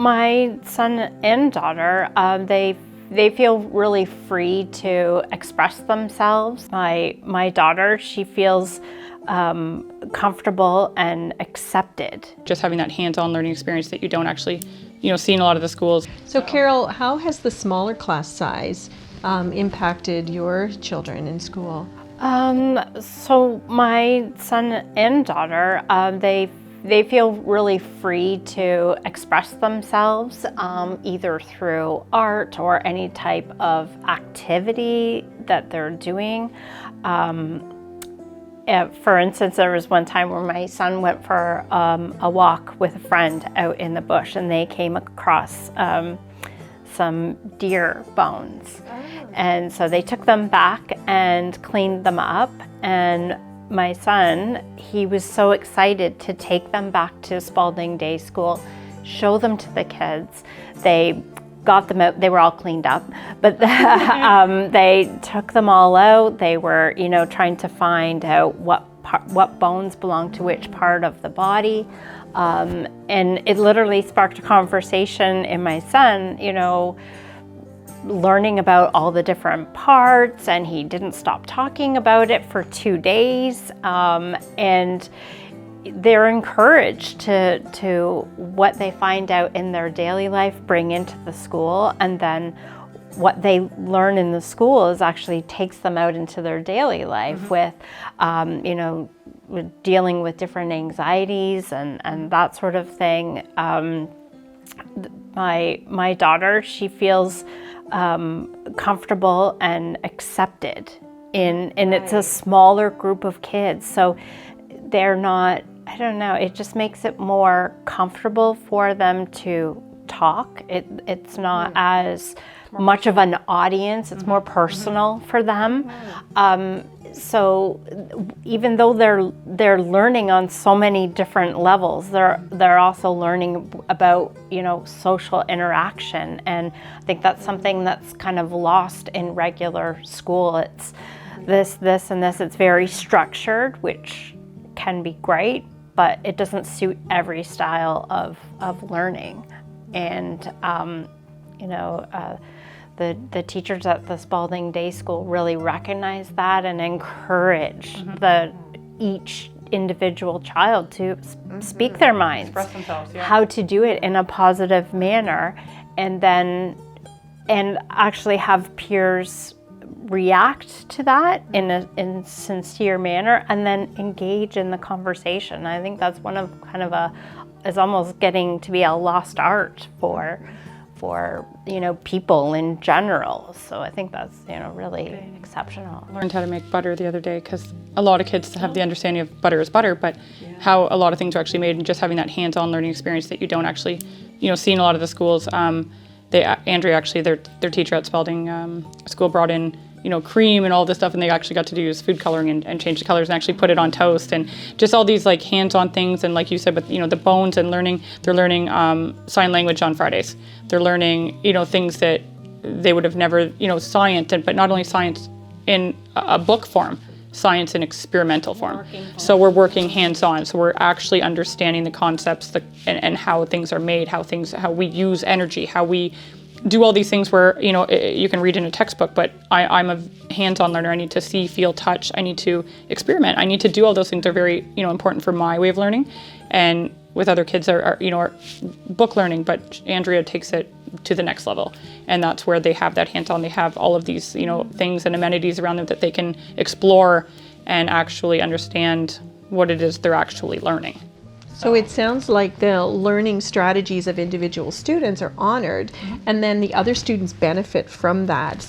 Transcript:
my son and daughter, they feel really free to express themselves. My daughter, she feels comfortable and accepted. Just having that hands-on learning experience that you don't actually, see in a lot of the schools. So Carol, how has the smaller class size impacted your children in school? So my son and daughter, they feel really free to express themselves, either through art or any type of activity that they're doing. For instance, there was one time where my son went for a walk with a friend out in the bush, and they came across some deer bones. And so they took them back and cleaned them up, and my son, he was so excited to take them back to Spaulding Day School, show them to the kids. They got them out, they were all cleaned up, but they took them all out. They were, trying to find out what bones belong to which part of the body. And it literally sparked a conversation in my son, learning about all the different parts, and he didn't stop talking about it for 2 days. And they're encouraged to what they find out in their daily life, bring into the school, and then what they learn in the school is actually takes them out into their daily life with, with dealing with different anxieties and that sort of thing. My daughter, she feels comfortable and accepted and it's a smaller group of kids, so they're not, I don't know, it just makes it more comfortable for them to talk. It's not as much of an audience, it's more personal for them. So even though they're learning on so many different levels, they're also learning about, social interaction. And I think that's something that's kind of lost in regular school. It's this, and this. It's very structured, which can be great, but it doesn't suit every style of learning. And, the teachers at the Spaulding Day School really recognize that and encourage each individual child to speak their minds, express themselves, how to do it in a positive manner, and actually have peers react to that in a sincere manner, and then engage in the conversation. I think that's one of is almost getting to be a lost art for people in general. So I think that's really exceptional. I learned how to make butter the other day, because a lot of kids have the understanding of butter is butter, but how a lot of things are actually made, and just having that hands-on learning experience that you don't actually see in a lot of the schools. Andria, actually, their teacher at Spaulding School, brought in cream and all this stuff, and they actually got to do food coloring and change the colors and actually put it on toast, and just all these like hands-on things. And like you said, but the bones and learning, they're learning sign language on Fridays. They're learning things that they would have never science, but not only science in a book form, science in experimental form. So we're working hands-on. So we're actually understanding the concepts and how things are made, how we use energy, how we do all these things where, you can read in a textbook, but I'm a hands-on learner. I need to see, feel, touch. I need to experiment. I need to do all those things. They're very, important for my way of learning. And with other kids are book learning, but Andria takes it to the next level. And that's where they have that hands-on. They have all of these, things and amenities around them that they can explore and actually understand what it is they're actually learning. So it sounds like the learning strategies of individual students are honored, and then the other students benefit from that.